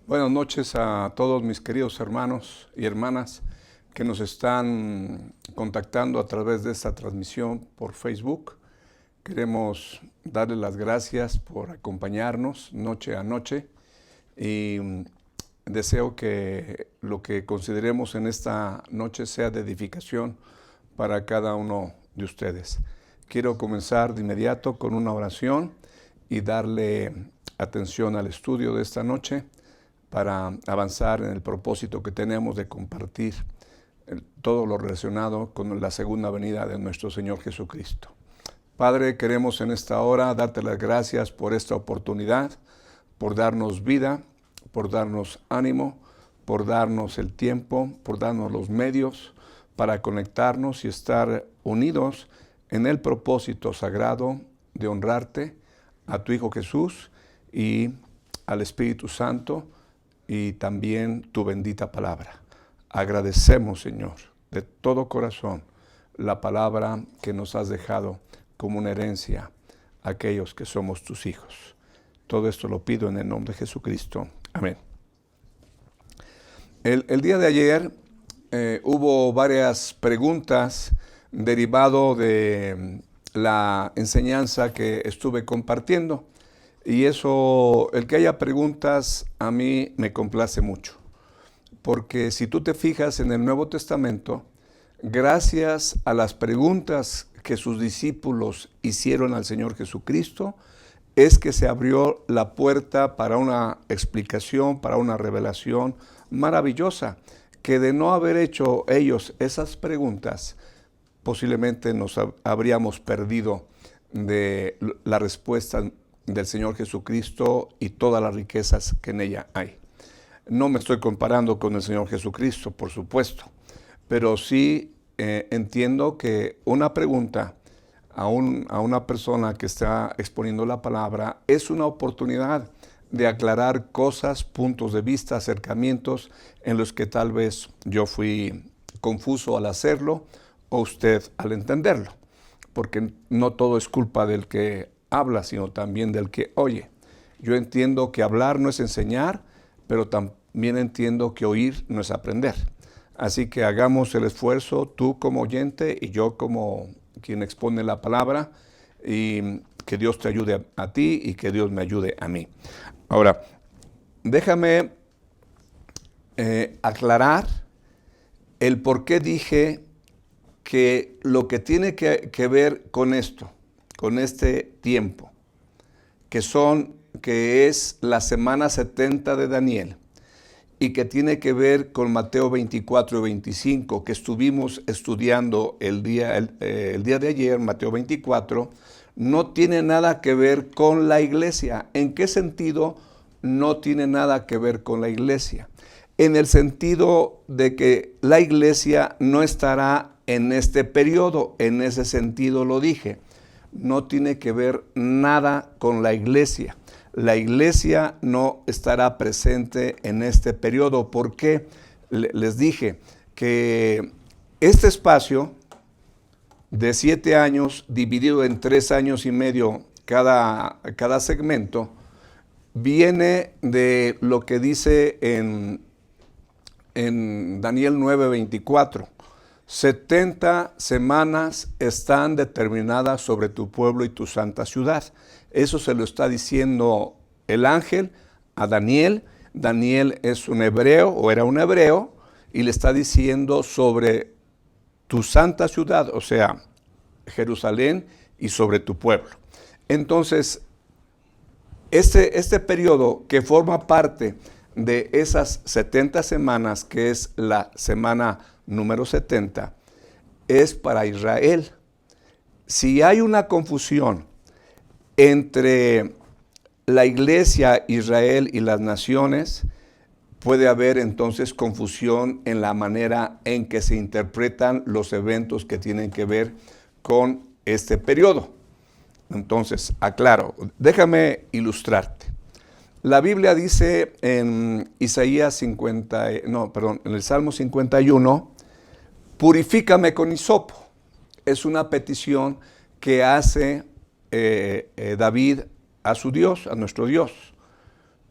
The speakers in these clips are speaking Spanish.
Buenas noches a todos mis queridos hermanos y hermanas que nos están contactando a través de esta transmisión por Facebook. Queremos darles las gracias por acompañarnos noche a noche y deseo que lo que consideremos en esta noche sea de edificación para cada uno de ustedes. Quiero comenzar de inmediato con una oración y darle atención al estudio de esta noche para avanzar en el propósito que tenemos de compartir todo lo relacionado con la segunda venida de nuestro Señor Jesucristo. Padre, queremos en esta hora darte las gracias por esta oportunidad, por darnos vida, por darnos ánimo, por darnos el tiempo, por darnos los medios para conectarnos y estar unidos en el propósito sagrado de honrarte, a tu Hijo Jesús y al Espíritu Santo, y también tu bendita palabra. Agradecemos, Señor, de todo corazón la palabra que nos has dejado como una herencia a aquellos que somos tus hijos. Todo esto lo pido en el nombre de Jesucristo. Amén. El día de ayer hubo varias preguntas derivado de la enseñanza que estuve compartiendo. Y eso, el que haya preguntas, a mí me complace mucho. Porque si tú te fijas en el Nuevo Testamento, gracias a las preguntas que sus discípulos hicieron al Señor Jesucristo, es que se abrió la puerta para una explicación, para una revelación maravillosa, que de no haber hecho ellos esas preguntas, posiblemente nos habríamos perdido de la respuesta del Señor Jesucristo y todas las riquezas que en ella hay. No me estoy comparando con el Señor Jesucristo, por supuesto, pero sí entiendo que una pregunta a una persona que está exponiendo la palabra es una oportunidad de aclarar cosas, puntos de vista, acercamientos en los que tal vez yo fui confuso al hacerlo o usted al entenderlo, porque no todo es culpa del que habla, sino también del que oye. Yo entiendo que hablar no es enseñar, pero también entiendo que oír no es aprender. Así que hagamos el esfuerzo, tú como oyente y yo como quien expone la palabra, y que Dios te ayude a ti y que Dios me ayude a mí. Ahora, déjame aclarar el por qué dije que lo que tiene que ver con esto, con este tiempo, que es la semana 70 de Daniel, y que tiene que ver con Mateo 24 y 25, que estuvimos estudiando el día de ayer, Mateo 24, no tiene nada que ver con la iglesia. ¿En qué sentido no tiene nada que ver con la iglesia? En el sentido de que la iglesia no estará en este periodo, en ese sentido lo dije. No tiene que ver nada con la iglesia. La iglesia no estará presente en este periodo. ¿Por qué? Les dije que este espacio de 7 años, dividido en 3 años y medio cada segmento, viene de lo que dice en Daniel 9:24. 70 semanas están determinadas sobre tu pueblo y tu santa ciudad. Eso se lo está diciendo el ángel a Daniel. Daniel es un hebreo, o era un hebreo, y le está diciendo sobre tu santa ciudad, o sea, Jerusalén, y sobre tu pueblo. Entonces, este periodo que forma parte de esas 70 semanas, que es la semana número 70, es para Israel. Si hay una confusión entre la iglesia, Israel y las naciones, puede haber entonces confusión en la manera en que se interpretan los eventos que tienen que ver con este periodo. Entonces, aclaro, déjame ilustrarte. La Biblia dice en en el Salmo 51, purifícame con hisopo. Es una petición que hace David a su Dios, a nuestro Dios.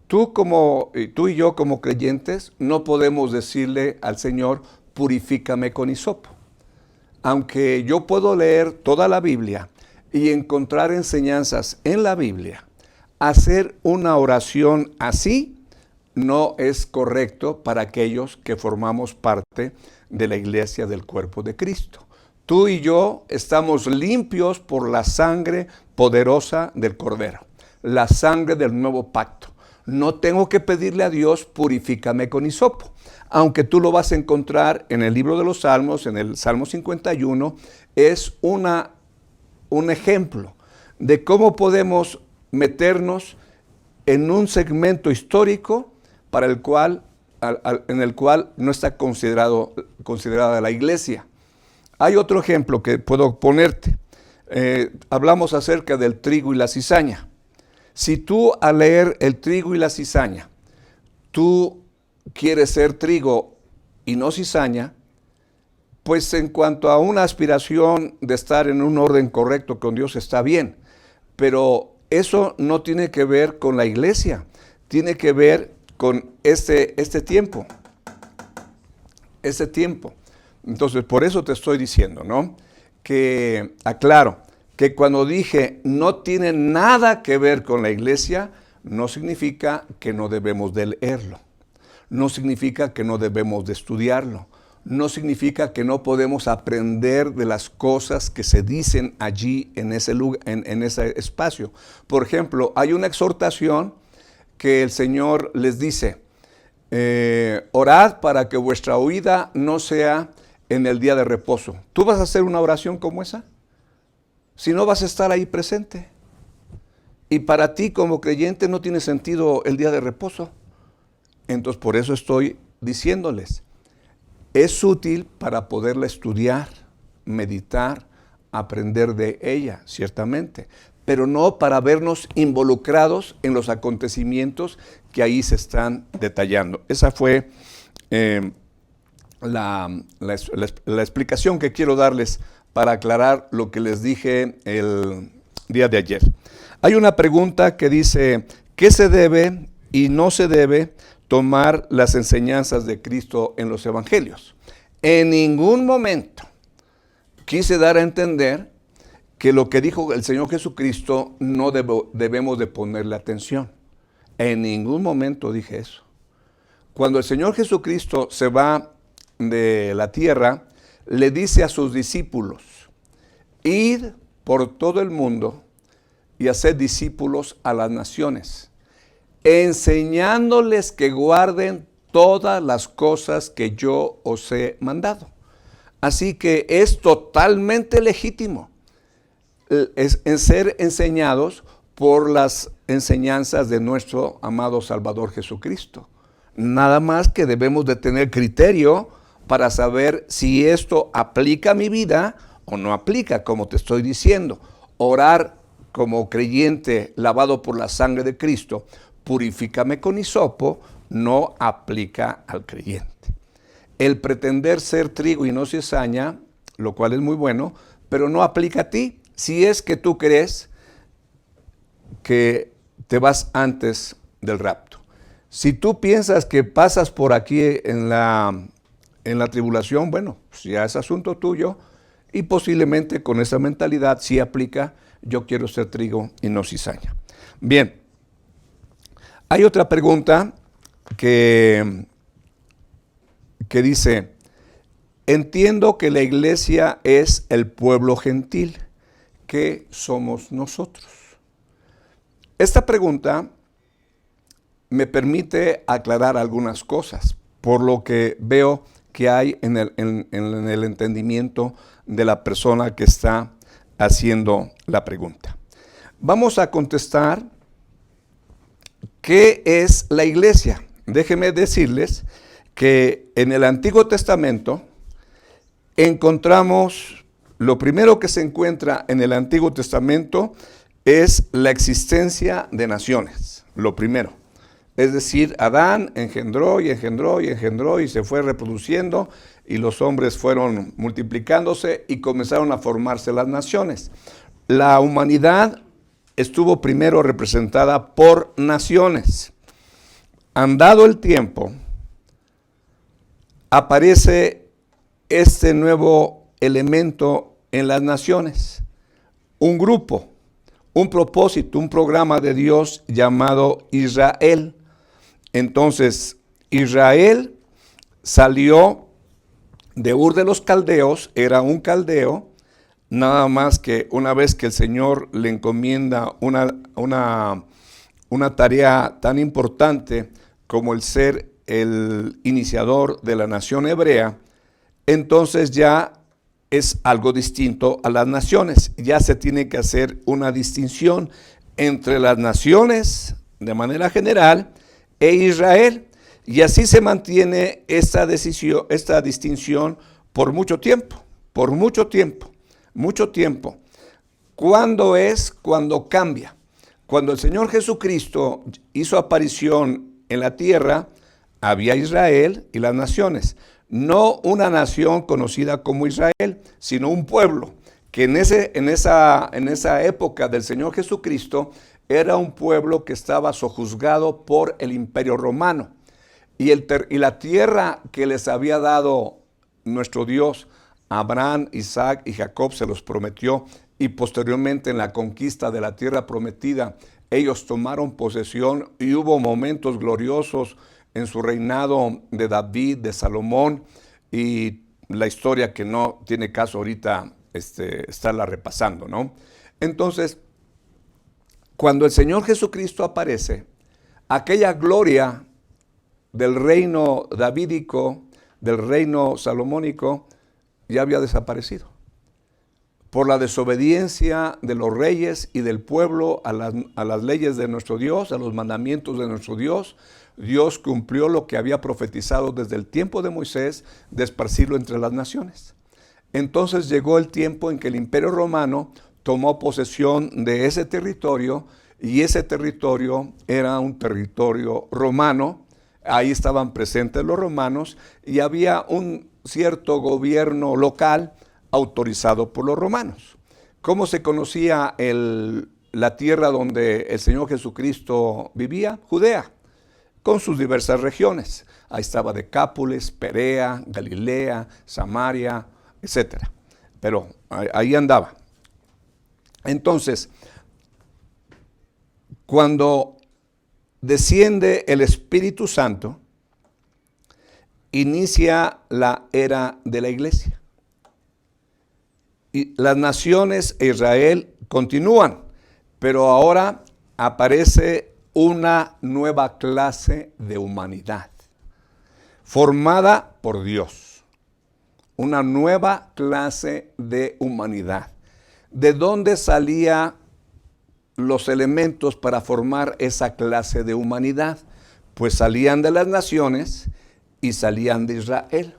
Tú y yo como creyentes no podemos decirle al Señor, purifícame con hisopo. Aunque yo puedo leer toda la Biblia y encontrar enseñanzas en la Biblia, hacer una oración así no es correcto para aquellos que formamos parte de la iglesia del cuerpo de Cristo. Tú y yo estamos limpios por la sangre poderosa del Cordero, la sangre del nuevo pacto. No tengo que pedirle a Dios, purifícame con hisopo. Aunque tú lo vas a encontrar en el libro de los Salmos, en el Salmo 51, es un ejemplo de cómo podemos meternos en un segmento histórico para el cual, en el cual no está considerada la iglesia. Hay otro ejemplo que puedo ponerte. Hablamos acerca del trigo y la cizaña. Si tú al leer el trigo y la cizaña, tú quieres ser trigo y no cizaña, pues en cuanto a una aspiración de estar en un orden correcto con Dios está bien, pero eso no tiene que ver con la iglesia, tiene que ver con este tiempo. Entonces, por eso te estoy diciendo, ¿no? Que aclaro, que cuando dije no tiene nada que ver con la iglesia, no significa que no debemos de leerlo. No significa que no debemos de estudiarlo. No significa que no podemos aprender de las cosas que se dicen allí en ese lugar, en ese espacio. Por ejemplo, hay una exhortación que el Señor les dice, orad para que vuestra huida no sea en el día de reposo. ¿Tú vas a hacer una oración como esa? Si no, vas a estar ahí presente. Y para ti como creyente no tiene sentido el día de reposo. Entonces por eso estoy diciéndoles, es útil para poderla estudiar, meditar, aprender de ella, ciertamente, pero no para vernos involucrados en los acontecimientos que ahí se están detallando. Esa fue la explicación que quiero darles para aclarar lo que les dije el día de ayer. Hay una pregunta que dice, ¿qué se debe y no se debe tomar las enseñanzas de Cristo en los evangelios? En ningún momento quise dar a entender que lo que dijo el Señor Jesucristo no debemos de ponerle atención. En ningún momento dije eso. Cuando el Señor Jesucristo se va de la tierra, le dice a sus discípulos, id por todo el mundo y haced discípulos a las naciones, enseñándoles que guarden todas las cosas que yo os he mandado. Así que es totalmente legítimo en ser enseñados por las enseñanzas de nuestro amado Salvador Jesucristo. Nada más que debemos de tener criterio para saber si esto aplica a mi vida o no aplica, como te estoy diciendo. Orar como creyente lavado por la sangre de Cristo, purifícame con hisopo, no aplica al creyente. El pretender ser trigo y no cizaña, lo cual es muy bueno, pero no aplica a ti, si es que tú crees que te vas antes del rapto. Si tú piensas que pasas por aquí en la tribulación, bueno, pues ya es asunto tuyo y posiblemente con esa mentalidad sí aplica, yo quiero ser trigo y no cizaña. Bien, hay otra pregunta que dice, entiendo que la iglesia es el pueblo gentil. ¿Qué somos nosotros? Esta pregunta me permite aclarar algunas cosas, por lo que veo que hay en el entendimiento de la persona que está haciendo la pregunta. Vamos a contestar, ¿qué es la iglesia? Déjenme decirles que en el Antiguo Testamento encontramos, lo primero que se encuentra en el Antiguo Testamento es la existencia de naciones, lo primero. Es decir, Adán engendró y engendró y engendró y se fue reproduciendo y los hombres fueron multiplicándose y comenzaron a formarse las naciones. La humanidad estuvo primero representada por naciones. andado el tiempo, aparece este nuevo elemento en las naciones, un grupo, un propósito, un programa de Dios llamado Israel. Entonces, Israel salió de Ur de los Caldeos, era un caldeo, nada más que una vez que el Señor le encomienda una tarea tan importante como el ser el iniciador de la nación hebrea, entonces ya es algo distinto a las naciones. Ya se tiene que hacer una distinción entre las naciones de manera general e Israel. Y así se mantiene esta distinción por mucho tiempo, mucho tiempo. ¿Cuándo es? Cuando cambia. Cuando el Señor Jesucristo hizo aparición en la tierra, había Israel y las naciones. No una nación conocida como Israel, sino un pueblo que en esa época del Señor Jesucristo era un pueblo que estaba sojuzgado por el Imperio Romano. Y la tierra que les había dado nuestro Dios, Abraham, Isaac y Jacob, se los prometió, y posteriormente en la conquista de la tierra prometida, ellos tomaron posesión y hubo momentos gloriosos en su reinado de David, de Salomón, y la historia que no tiene caso ahorita estarla repasando, ¿no? Entonces, cuando el Señor Jesucristo aparece, aquella gloria del reino davídico, del reino salomónico, ya había desaparecido. Por la desobediencia de los reyes y del pueblo a las leyes de nuestro Dios, a los mandamientos de nuestro Dios, Dios cumplió lo que había profetizado desde el tiempo de Moisés, de esparcirlo entre las naciones. Entonces llegó el tiempo en que el Imperio Romano tomó posesión de ese territorio, y ese territorio era un territorio romano. Ahí estaban presentes los romanos y había un cierto gobierno local autorizado por los romanos. ¿Cómo se conocía la tierra donde el Señor Jesucristo vivía? Judea, con sus diversas regiones. Ahí estaba Decápolis, Perea, Galilea, Samaria, etc. Pero ahí andaba. Entonces, cuando desciende el Espíritu Santo, inicia la era de la iglesia. Y las naciones e Israel continúan, pero ahora aparece una nueva clase de humanidad, formada por Dios. Una nueva clase de humanidad. ¿De dónde salían los elementos para formar esa clase de humanidad? Pues salían de las naciones y salían de Israel.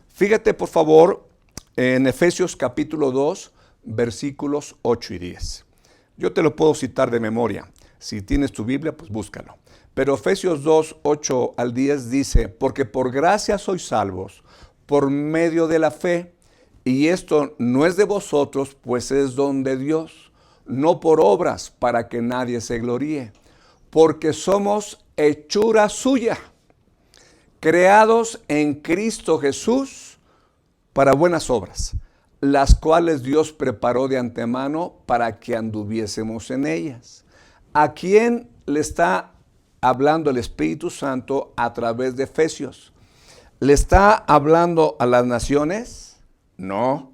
Fíjate por favor en Efesios capítulo 2, versículos 8 y 10. Yo te lo puedo citar de memoria. Si tienes tu Biblia, pues búscalo. Pero Efesios 2, 8 al 10 dice: porque por gracia sois salvos, por medio de la fe, y esto no es de vosotros, pues es don de Dios, no por obras, para que nadie se gloríe, porque somos hechura suya, creados en Cristo Jesús para buenas obras, las cuales Dios preparó de antemano para que anduviésemos en ellas. ¿A quién le está hablando el Espíritu Santo a través de Efesios? ¿Le está hablando a las naciones? No.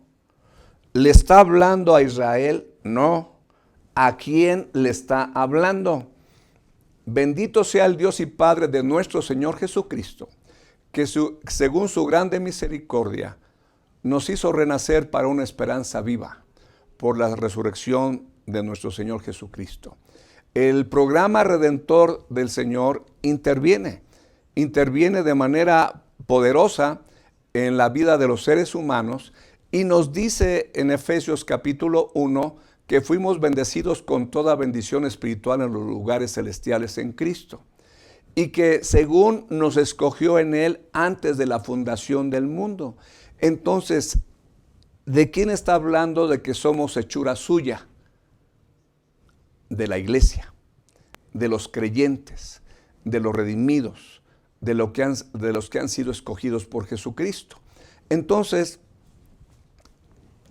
¿Le está hablando a Israel? No. ¿A quién le está hablando? Bendito sea el Dios y Padre de nuestro Señor Jesucristo, que según su grande misericordia nos hizo renacer para una esperanza viva por la resurrección de nuestro Señor Jesucristo. El programa redentor del Señor interviene de manera poderosa en la vida de los seres humanos, y nos dice en Efesios capítulo 1 que fuimos bendecidos con toda bendición espiritual en los lugares celestiales en Cristo, y que según nos escogió en Él antes de la fundación del mundo. Entonces, ¿de quién está hablando de que somos hechura suya? De la iglesia, de los creyentes, de los redimidos, de los que han sido escogidos por Jesucristo. Entonces,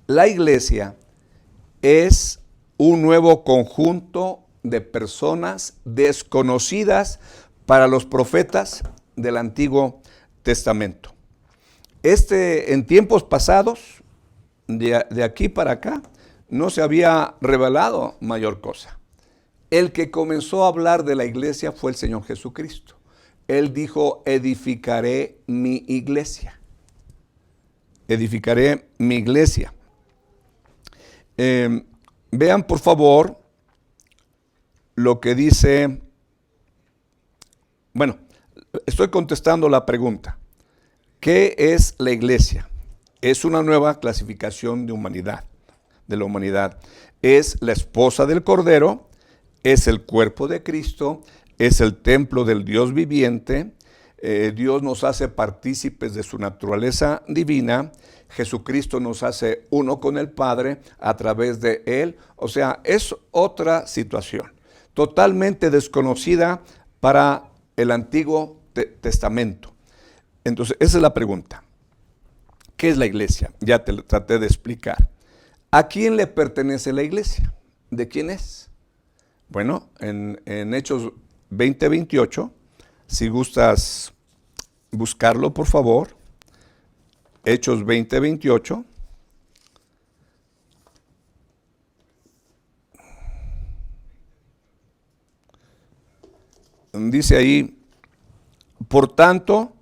la iglesia es un nuevo conjunto de personas desconocidas para los profetas del Antiguo Testamento. En tiempos pasados, de aquí para acá, no se había revelado mayor cosa. El que comenzó a hablar de la iglesia fue el Señor Jesucristo. Él dijo, edificaré mi iglesia. Edificaré mi iglesia. Vean por favor lo que dice, bueno, estoy contestando la pregunta. ¿Qué es la iglesia? Es una nueva clasificación de la humanidad. Es la esposa del Cordero, es el cuerpo de Cristo, es el templo del Dios viviente. Dios nos hace partícipes de su naturaleza divina. Jesucristo nos hace uno con el Padre a través de Él. O sea, es otra situación, totalmente desconocida para el Antiguo Testamento. Entonces, esa es la pregunta. ¿Qué es la iglesia? Ya te lo traté de explicar. ¿A quién le pertenece la iglesia? ¿De quién es? Bueno, en Hechos 20:28, si gustas buscarlo, por favor. Hechos 20:28. Dice ahí, por tanto,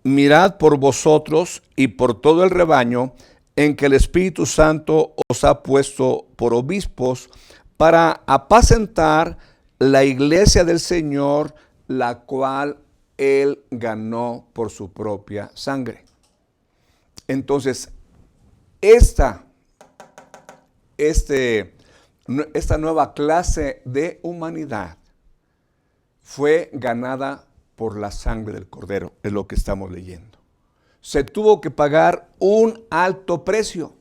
mirad por vosotros y por todo el rebaño en que el Espíritu Santo os ha puesto por obispos para apacentar la iglesia del Señor, la cual Él ganó por su propia sangre. Entonces, esta nueva clase de humanidad fue ganada por la sangre del Cordero, es lo que estamos leyendo. Se tuvo que pagar un alto precio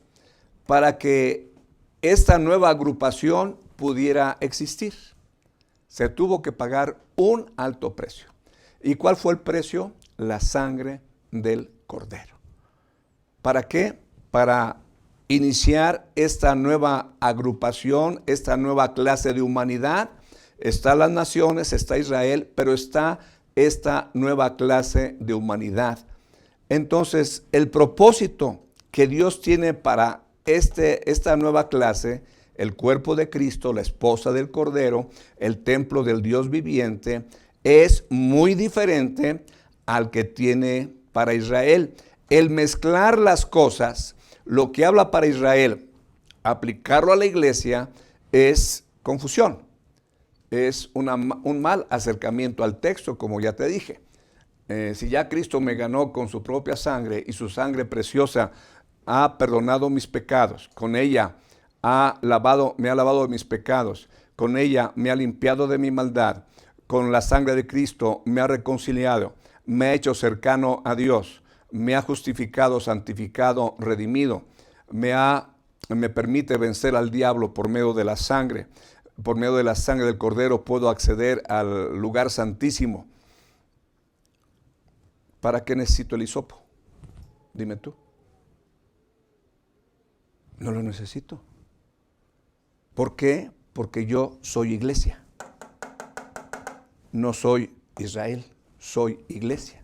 para que esta nueva agrupación pudiera existir. Se tuvo que pagar un alto precio. ¿Y cuál fue el precio? La sangre del Cordero. ¿Para qué? Para iniciar esta nueva agrupación, esta nueva clase de humanidad. Están las naciones, está Israel, pero está esta nueva clase de humanidad. Entonces, el propósito que Dios tiene para esta nueva clase, el cuerpo de Cristo, la esposa del Cordero, el templo del Dios viviente, es muy diferente al que tiene para Israel. El mezclar las cosas, lo que habla para Israel, aplicarlo a la iglesia, es confusión. Es un mal acercamiento al texto, como ya te dije. Si ya Cristo me ganó con su propia sangre y su sangre preciosa ha perdonado mis pecados, con ella me ha lavado de mis pecados, con ella me ha limpiado de mi maldad, con la sangre de Cristo me ha reconciliado, me ha hecho cercano a Dios, me ha justificado, santificado, redimido, me permite vencer al diablo por medio de la sangre. Por medio de la sangre del Cordero puedo acceder al lugar santísimo. ¿Para qué necesito el hisopo? Dime tú. No lo necesito. ¿Por qué? Porque yo soy iglesia. No soy Israel, soy iglesia.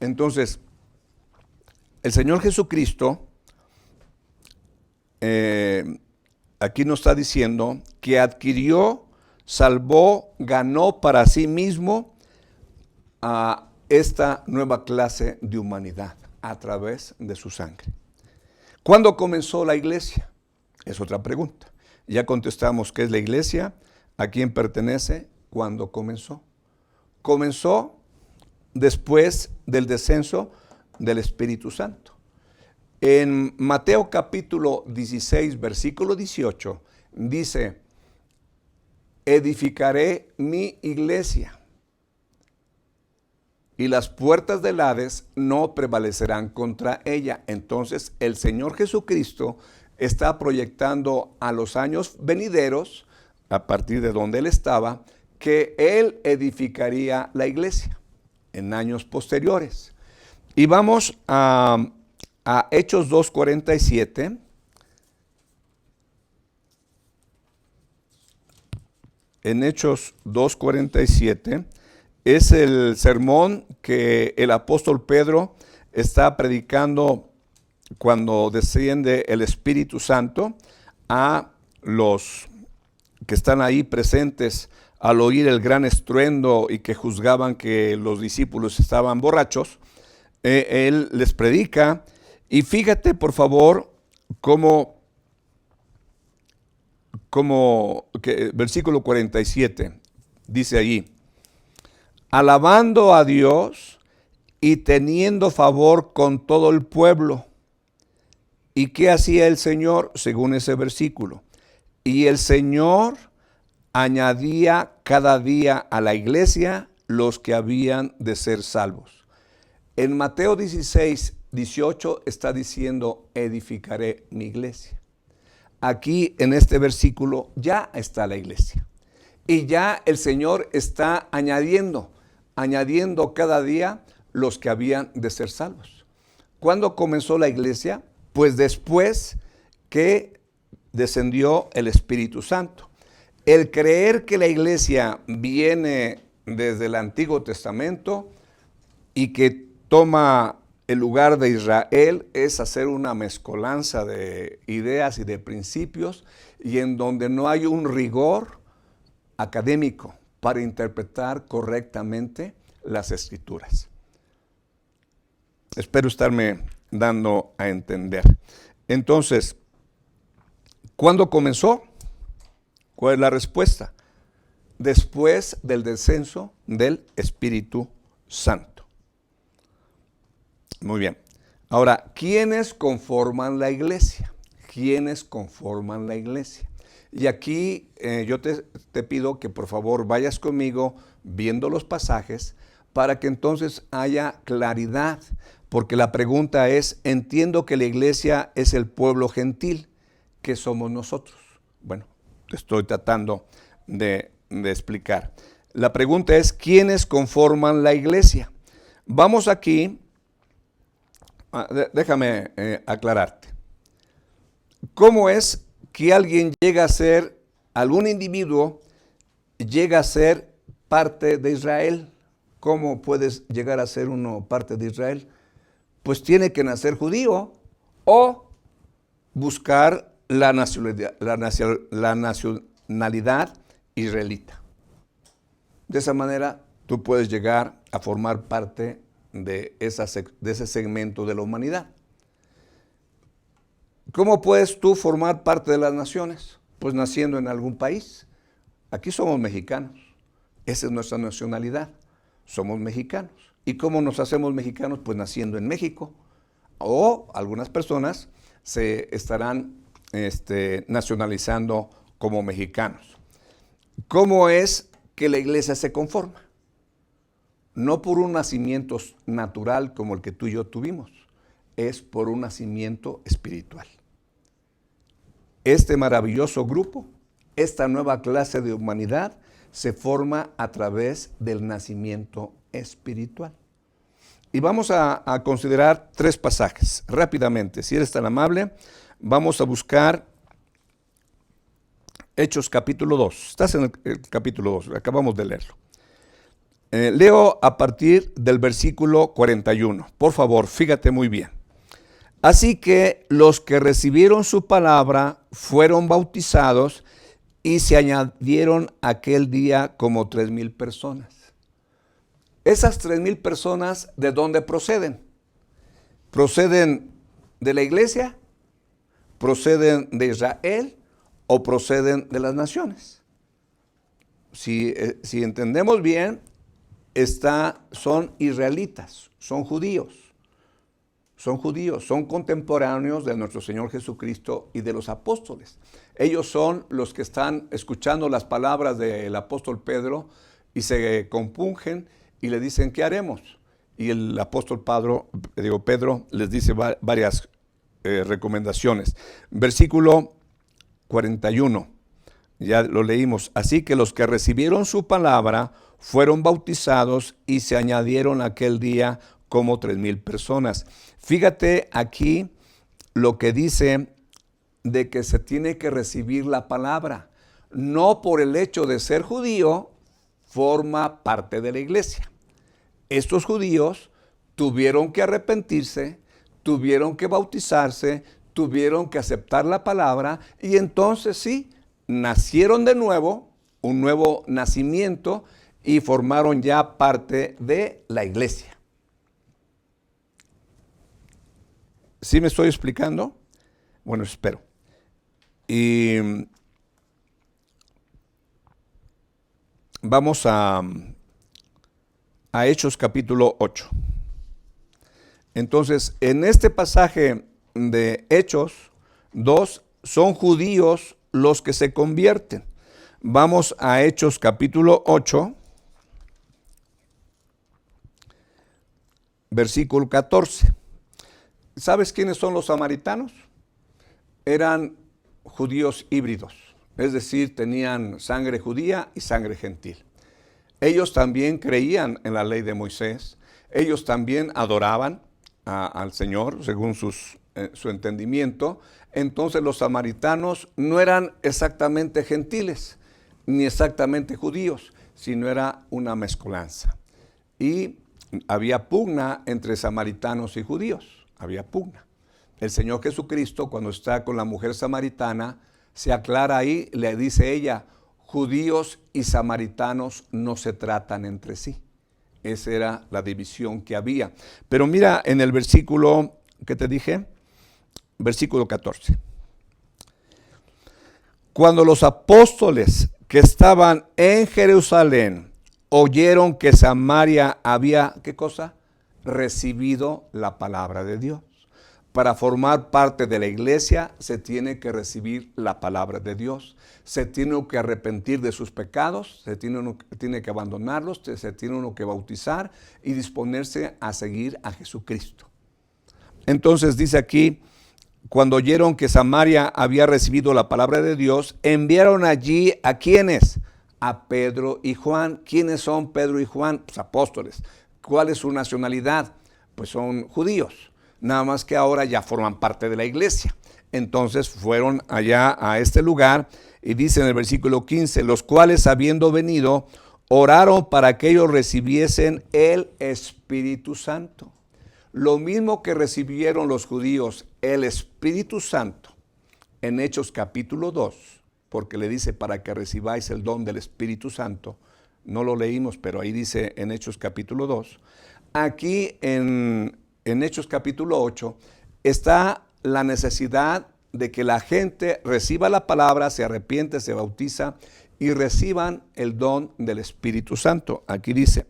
Entonces, el Señor Jesucristo aquí nos está diciendo que adquirió, salvó, ganó para sí mismo a esta nueva clase de humanidad a través de su sangre. ¿Cuándo comenzó la iglesia? Es otra pregunta. Ya contestamos qué es la iglesia, a quién pertenece, cuándo comenzó. Comenzó después del descenso del Espíritu Santo. En Mateo capítulo 16, versículo 18, dice, edificaré mi iglesia y las puertas del Hades no prevalecerán contra ella. Entonces el Señor Jesucristo está proyectando a los años venideros, a partir de donde Él estaba, que él edificaría la iglesia en años posteriores. Y vamos a Hechos 2:47. En Hechos 2:47 es el sermón que el apóstol Pedro está predicando cuando desciende el Espíritu Santo a los que están ahí presentes al oír el gran estruendo y que juzgaban que los discípulos estaban borrachos. Él les predica, y fíjate por favor cómo que versículo 47 dice allí: alabando a Dios y teniendo favor con todo el pueblo. ¿Y qué hacía el Señor? Según ese versículo: y el Señor añadía cada día a la iglesia los que habían de ser salvos. En Mateo 16:18 está diciendo: edificaré mi iglesia. Aquí en este versículo ya está la iglesia. Y ya el Señor está añadiendo cada día los que habían de ser salvos. ¿Cuándo comenzó la iglesia? Pues después que descendió el Espíritu Santo. El creer que la iglesia viene desde el Antiguo Testamento y que toma el lugar de Israel es hacer una mezcolanza de ideas y de principios, y en donde no hay un rigor académico para interpretar correctamente las Escrituras. Espero estarme dando a entender. Entonces, ¿cuándo comenzó? ¿Cuál es la respuesta? Después del descenso del Espíritu Santo. Muy bien. Ahora, ¿quiénes conforman la iglesia? ¿Quiénes conforman la iglesia? Y aquí yo te pido que por favor vayas conmigo viendo los pasajes para que entonces haya claridad. Porque la pregunta es: entiendo que la iglesia es el pueblo gentil. ¿Qué somos nosotros? Bueno, te estoy tratando de explicar. La pregunta es: ¿quiénes conforman la iglesia? Vamos aquí. Déjame aclararte. ¿Cómo es que alguien llega a ser, algún individuo llega a ser parte de Israel? ¿Cómo puedes llegar a ser uno parte de Israel? Pues tiene que nacer judío o buscar la nacionalidad israelita. De esa manera tú puedes llegar a formar parte de ese segmento de la humanidad. ¿Cómo puedes tú formar parte de las naciones? Pues naciendo en algún país. Aquí somos mexicanos. Esa es nuestra nacionalidad. Somos mexicanos. ¿Y cómo nos hacemos mexicanos? Pues naciendo en México. O algunas personas se estarán nacionalizando como mexicanos. ¿Cómo es que la iglesia se conforma? No por un nacimiento natural como el que tú y yo tuvimos, es por un nacimiento espiritual. Este maravilloso grupo, esta nueva clase de humanidad, se forma a través del nacimiento espiritual. Y vamos a considerar 3 pasajes rápidamente. Si eres tan amable, vamos a buscar Hechos capítulo 2. Estás en el capítulo 2, acabamos de leerlo. Leo a partir del versículo 41. Por favor, fíjate muy bien. Así que los que recibieron su palabra fueron bautizados y se añadieron aquel día como 3,000 personas. Esas 3,000 personas, ¿de dónde proceden? ¿Proceden de la iglesia? ¿Proceden de Israel? ¿O proceden de las naciones? Si entendemos bien, son israelitas, son judíos, son contemporáneos de nuestro Señor Jesucristo y de los apóstoles. Ellos son los que están escuchando las palabras del apóstol Pedro y se compungen y le dicen: ¿qué haremos? Y el apóstol Pedro les dice varias recomendaciones. Versículo 41. Ya lo leímos. Así que los que recibieron su palabra fueron bautizados y se añadieron aquel día como 3,000 personas. Fíjate aquí lo que dice de que se tiene que recibir la palabra. No por el hecho de ser judío, forma parte de la iglesia. Estos judíos tuvieron que arrepentirse, tuvieron que bautizarse, tuvieron que aceptar la palabra y entonces sí, nacieron de nuevo, un nuevo nacimiento y formaron ya parte de la iglesia. ¿Sí me estoy explicando? Bueno, espero. Y vamos a Hechos capítulo 8. Entonces, en este pasaje de Hechos 2, son judíos los que se convierten. Vamos a Hechos capítulo 8, versículo 14. ¿Sabes quiénes son los samaritanos? Eran judíos híbridos, es decir, tenían sangre judía y sangre gentil. Ellos también creían en la ley de Moisés, ellos también adoraban al Señor según su entendimiento. Entonces los samaritanos no eran exactamente gentiles, ni exactamente judíos, sino era una mezcolanza. Y había pugna entre samaritanos y judíos, había pugna. El Señor Jesucristo, cuando está con la mujer samaritana, se aclara ahí, le dice ella, judíos y samaritanos no se tratan entre sí. Esa era la división que había. Pero mira en el versículo que te dije, versículo 14. Cuando los apóstoles que estaban en Jerusalén oyeron que Samaria había, ¿qué cosa? Recibido la palabra de Dios. Para formar parte de la iglesia se tiene que recibir la palabra de Dios. Se tiene que arrepentir de sus pecados, se tiene que abandonarlos, se tiene uno que bautizar y disponerse a seguir a Jesucristo. Entonces dice aquí, cuando oyeron que Samaria había recibido la palabra de Dios, enviaron allí ¿a quiénes? A Pedro y Juan. ¿Quiénes son Pedro y Juan? Pues apóstoles. ¿Cuál es su nacionalidad? Pues son judíos. Nada más que ahora ya forman parte de la iglesia. Entonces fueron allá a este lugar y dice en el versículo 15, los cuales habiendo venido, oraron para que ellos recibiesen el Espíritu Santo. Lo mismo que recibieron los judíos el Espíritu Santo en Hechos capítulo 2, porque le dice para que recibáis el don del Espíritu Santo. No lo leímos, pero ahí dice en Hechos capítulo 2. Aquí en Hechos capítulo 8 está la necesidad de que la gente reciba la palabra, se arrepiente, se bautiza y reciban el don del Espíritu Santo. Aquí dice,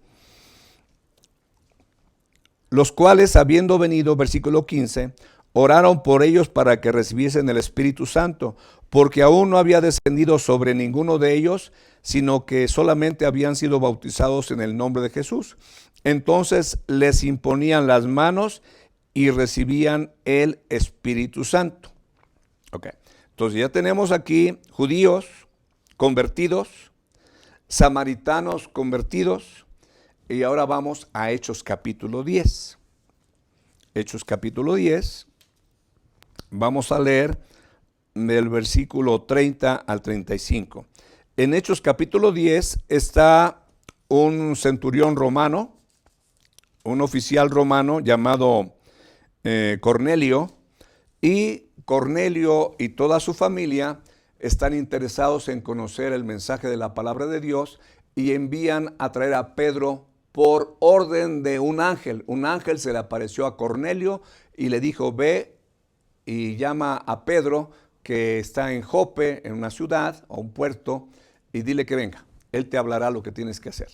los cuales habiendo venido, versículo 15, oraron por ellos para que recibiesen el Espíritu Santo, porque aún no había descendido sobre ninguno de ellos, sino que solamente habían sido bautizados en el nombre de Jesús. Entonces les imponían las manos y recibían el Espíritu Santo. Ok, entonces ya tenemos aquí judíos convertidos, samaritanos convertidos, y ahora vamos a Hechos capítulo 10. Hechos capítulo 10, vamos a leer del versículo 30 al 35. En Hechos capítulo 10 está un centurión romano, un oficial romano llamado Cornelio, y Cornelio y toda su familia están interesados en conocer el mensaje de la palabra de Dios y envían a traer a Pedro por orden de un ángel. Un ángel se le apareció a Cornelio y le dijo, ve y llama a Pedro que está en Jope, en una ciudad o un puerto, y dile que venga. Él te hablará lo que tienes que hacer.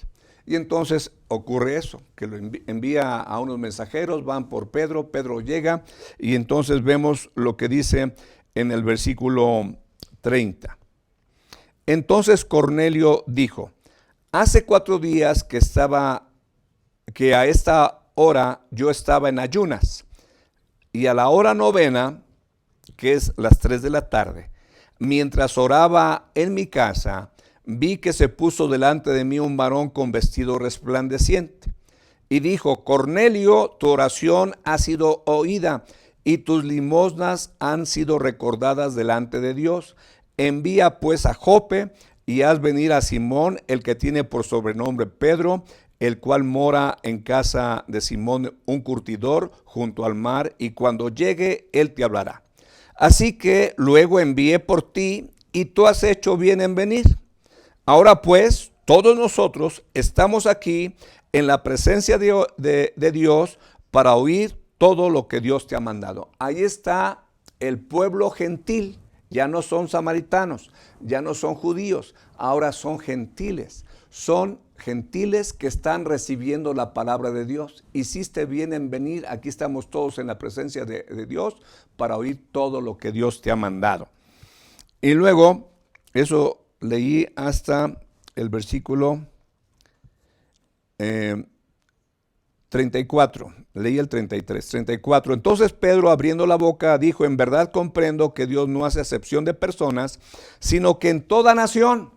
Y entonces ocurre eso, que lo envía a unos mensajeros, van por Pedro, Pedro llega y entonces vemos lo que dice en el versículo 30. Entonces Cornelio dijo, hace 4 días que a esta hora yo estaba en ayunas y a la hora 9, que es las 3 de la tarde, mientras oraba en mi casa, vi que se puso delante de mí un varón con vestido resplandeciente. Y dijo: Cornelio, tu oración ha sido oída y tus limosnas han sido recordadas delante de Dios. Envía pues a Jope y haz venir a Simón, el que tiene por sobrenombre Pedro, el cual mora en casa de Simón, un curtidor, junto al mar, y cuando llegue, él te hablará. Así que luego envié por ti, y tú has hecho bien en venir. Ahora pues, todos nosotros estamos aquí en la presencia de Dios para oír todo lo que Dios te ha mandado. Ahí está el pueblo gentil. Ya no son samaritanos, ya no son judíos, ahora son gentiles. Son gentiles que están recibiendo la palabra de Dios. Hiciste bien en venir, aquí estamos todos en la presencia de Dios para oír todo lo que Dios te ha mandado. Y luego, eso leí hasta el versículo 34, leí el 33, 34. Entonces Pedro, abriendo la boca, dijo: en verdad comprendo que Dios no hace acepción de personas, sino que en toda nación,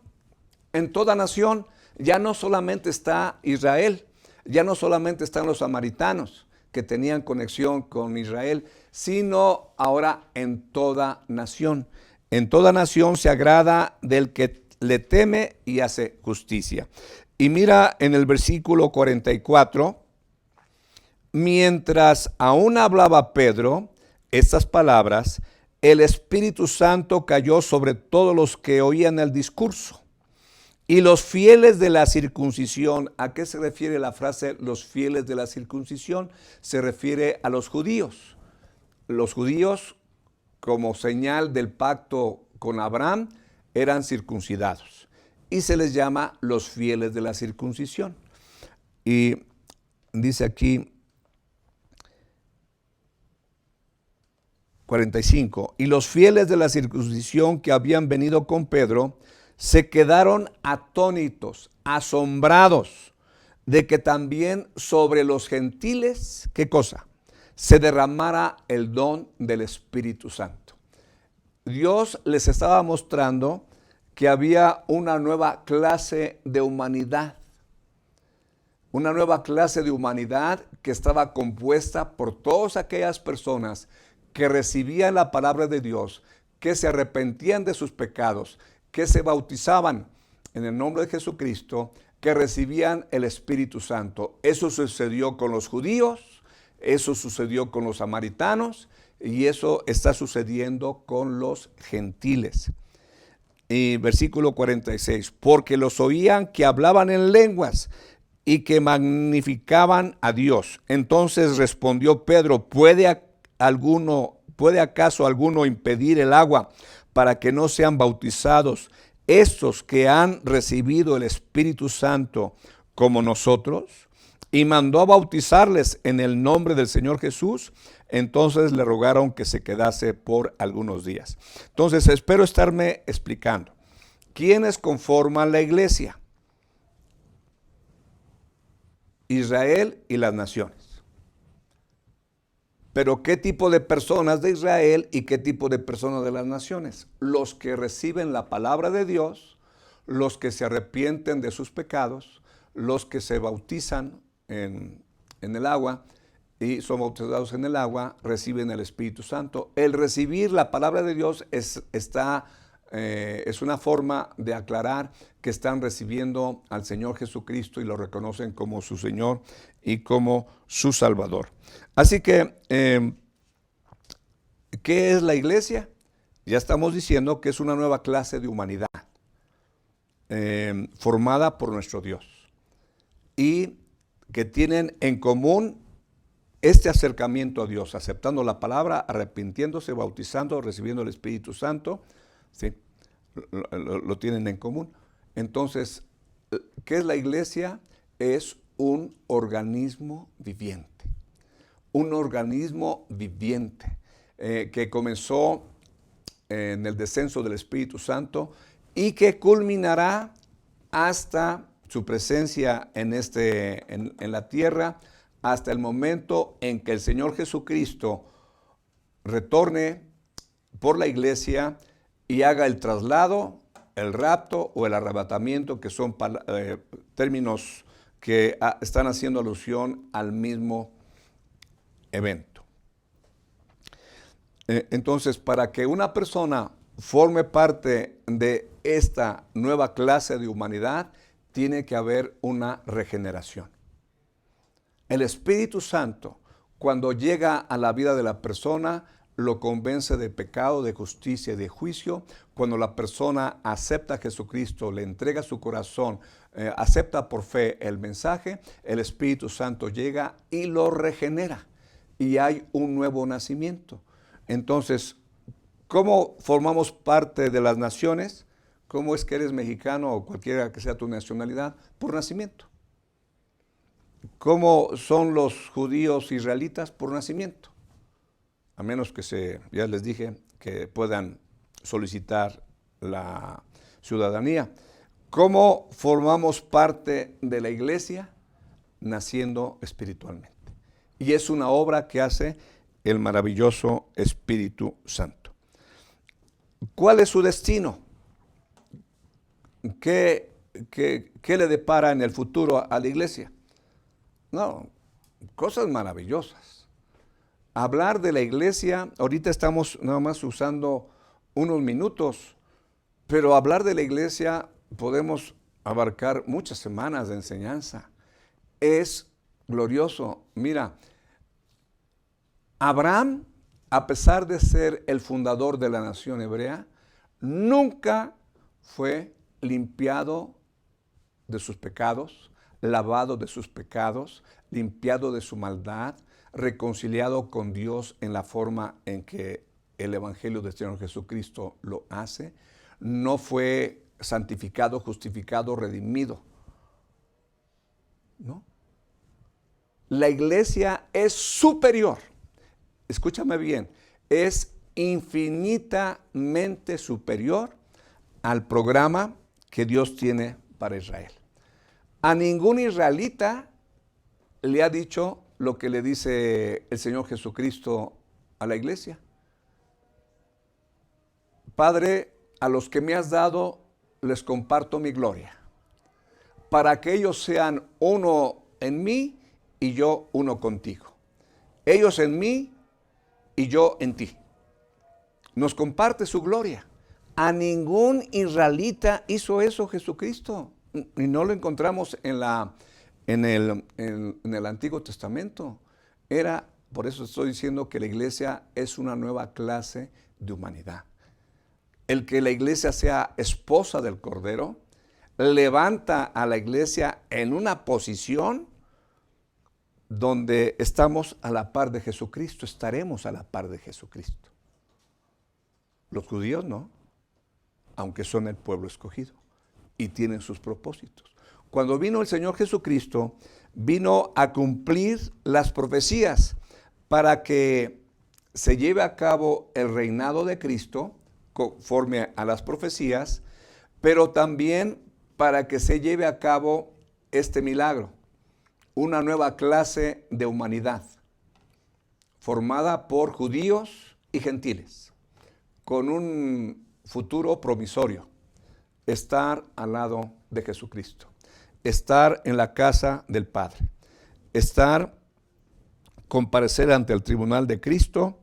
ya no solamente está Israel, ya no solamente están los samaritanos que tenían conexión con Israel, sino ahora en toda nación. En toda nación se agrada del que le teme y hace justicia. Y mira en el versículo 44, mientras aún hablaba Pedro estas palabras, el Espíritu Santo cayó sobre todos los que oían el discurso. Y los fieles de la circuncisión, ¿a qué se refiere la frase los fieles de la circuncisión? Se refiere a los judíos. Los judíos, como señal del pacto con Abraham, eran circuncidados. Y se les llama los fieles de la circuncisión. Y dice aquí 45, y los fieles de la circuncisión que habían venido con Pedro se quedaron atónitos, asombrados de que también sobre los gentiles, ¿qué cosa? Se derramara el don del Espíritu Santo. Dios les estaba mostrando que había una nueva clase de humanidad. Una nueva clase de humanidad que estaba compuesta por todas aquellas personas que recibían la palabra de Dios, que se arrepentían de sus pecados, que se bautizaban en el nombre de Jesucristo, que recibían el Espíritu Santo. Eso sucedió con los judíos, eso sucedió con los samaritanos y eso está sucediendo con los gentiles. Y versículo 46, porque los oían que hablaban en lenguas y que magnificaban a Dios. Entonces respondió Pedro: ¿Puede acaso alguno impedir el agua para que no sean bautizados estos que han recibido el Espíritu Santo como nosotros? Y mandó a bautizarles en el nombre del Señor Jesús. Entonces le rogaron que se quedase por algunos días. Entonces espero estarme explicando. ¿Quiénes conforman la iglesia? Israel y las naciones. Pero ¿qué tipo de personas de Israel y qué tipo de personas de las naciones? Los que reciben la palabra de Dios, los que se arrepienten de sus pecados, los que se bautizan en el agua y son bautizados en el agua, reciben el Espíritu Santo. El recibir la palabra de Dios es una forma de aclarar que están recibiendo al Señor Jesucristo y lo reconocen como su Señor y como su Salvador. Así que, ¿qué es la iglesia? Ya estamos diciendo que es una nueva clase de humanidad formada por nuestro Dios y que tienen en común este acercamiento a Dios, aceptando la palabra, arrepintiéndose, bautizando, recibiendo el Espíritu Santo, ¿sí? Lo tienen en común. Entonces, ¿qué es la iglesia? Es un organismo viviente. Un organismo viviente que comenzó en el descenso del Espíritu Santo y que culminará hasta su presencia en la tierra, hasta el momento en que el Señor Jesucristo retorne por la iglesia y haga el traslado, el rapto o el arrebatamiento, que son términos que están haciendo alusión al mismo evento. Entonces, para que una persona forme parte de esta nueva clase de humanidad, tiene que haber una regeneración. El Espíritu Santo, cuando llega a la vida de la persona, lo convence de pecado, de justicia y de juicio. Cuando la persona acepta a Jesucristo, le entrega su corazón, acepta por fe el mensaje, el Espíritu Santo llega y lo regenera. Y hay un nuevo nacimiento. Entonces, ¿cómo formamos parte de las naciones? ¿Cómo es que eres mexicano o cualquiera que sea tu nacionalidad? Por nacimiento. ¿Cómo son los judíos israelitas? Por nacimiento. A menos que ya les dije, que puedan solicitar la ciudadanía. ¿Cómo formamos parte de la iglesia? Naciendo espiritualmente. Y es una obra que hace el maravilloso Espíritu Santo. ¿Cuál es su destino? ¿Qué le depara en el futuro a la iglesia? No, cosas maravillosas. Hablar de la iglesia, ahorita estamos nada más usando unos minutos, pero hablar de la iglesia podemos abarcar muchas semanas de enseñanza. Es glorioso. Mira, Abraham, a pesar de ser el fundador de la nación hebrea, nunca fue limpiado de sus pecados, lavado de sus pecados, limpiado de su maldad, reconciliado con Dios en la forma en que el Evangelio del Señor Jesucristo lo hace. No fue santificado, justificado, redimido. ¿No? La iglesia es superior. Escúchame bien, es infinitamente superior al programa que Dios tiene para Israel. A ningún israelita le ha dicho lo que le dice el Señor Jesucristo a la iglesia. Padre, a los que me has dado, les comparto mi gloria, para que ellos sean uno en mí y yo uno contigo. Ellos en mí y yo en ti. Nos comparte su gloria. A ningún israelita hizo eso Jesucristo. Y no lo encontramos en el Antiguo Testamento. Por eso estoy diciendo que la iglesia es una nueva clase de humanidad. El que la iglesia sea esposa del Cordero levanta a la iglesia en una posición donde estamos a la par de Jesucristo, estaremos a la par de Jesucristo. Los judíos no, aunque son el pueblo escogido y tienen sus propósitos. Cuando vino el Señor Jesucristo, vino a cumplir las profecías para que se lleve a cabo el reinado de Cristo conforme a las profecías, pero también para que se lleve a cabo este milagro. Una nueva clase de humanidad, formada por judíos y gentiles, con un futuro promisorio, estar al lado de Jesucristo, estar en la casa del Padre, comparecer ante el tribunal de Cristo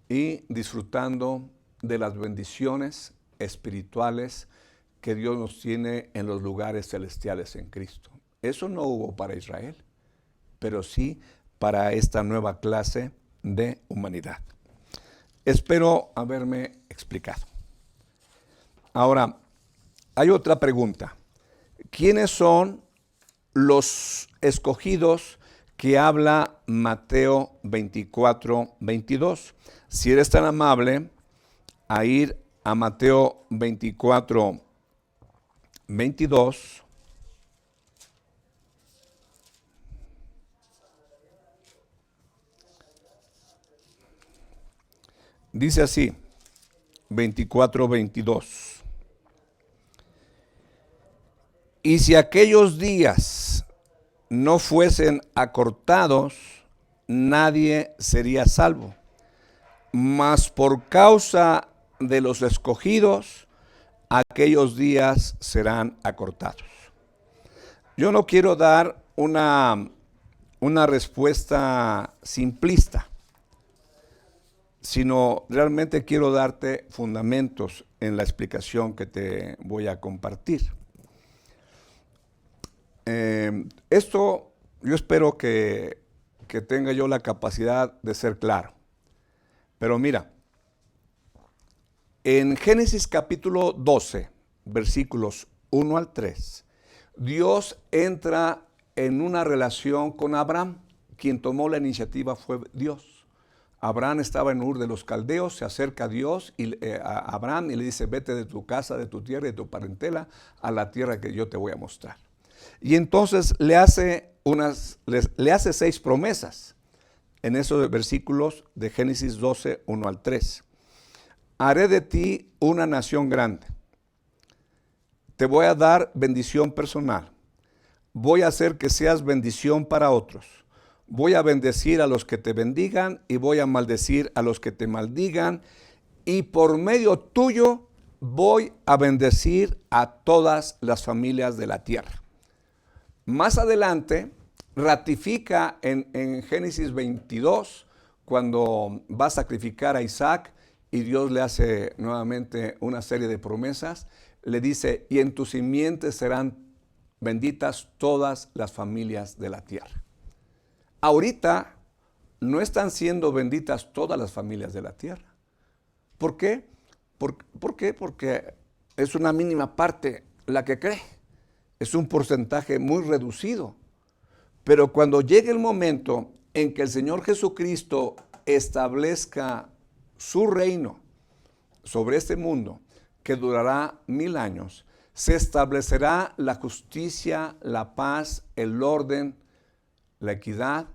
y disfrutando de las bendiciones espirituales que Dios nos tiene en los lugares celestiales en Cristo. Eso no hubo para Israel, pero sí para esta nueva clase de humanidad. Espero haberme explicado. Ahora, hay otra pregunta. ¿Quiénes son los escogidos que habla Mateo 24, 22? Si eres tan amable a ir a Mateo 24, 22. Dice así, 24, 22. Y si aquellos días no fuesen acortados, nadie sería salvo. Mas por causa de los escogidos, aquellos días serán acortados. Yo no quiero dar una respuesta simplista, sino realmente quiero darte fundamentos en la explicación que te voy a compartir. Esto yo espero que tenga yo la capacidad de ser claro. Pero mira, en Génesis capítulo 12, versículos 1 al 3, Dios entra en una relación con Abraham. Quien tomó la iniciativa fue Dios. Abraham estaba en Ur de los Caldeos, se acerca a Dios y a Abraham y le dice: vete de tu casa, de tu tierra y de tu parentela a la tierra que yo te voy a mostrar. Y entonces le hace 6 promesas en esos versículos de Génesis 12, 1 al 3. Haré de ti una nación grande. Te voy a dar bendición personal. Voy a hacer que seas bendición para otros. Voy a bendecir a los que te bendigan y voy a maldecir a los que te maldigan. Y por medio tuyo voy a bendecir a todas las familias de la tierra. Más adelante ratifica en Génesis 22, cuando va a sacrificar a Isaac y Dios le hace nuevamente una serie de promesas. Le dice: y en tu simiente serán benditas todas las familias de la tierra. Ahorita no están siendo benditas todas las familias de la tierra. ¿Por qué? ¿Por qué? Porque es una mínima parte la que cree. Es un porcentaje muy reducido. Pero cuando llegue el momento en que el Señor Jesucristo establezca su reino sobre este mundo, que durará 1000 años, se establecerá la justicia, la paz, el orden, la equidad,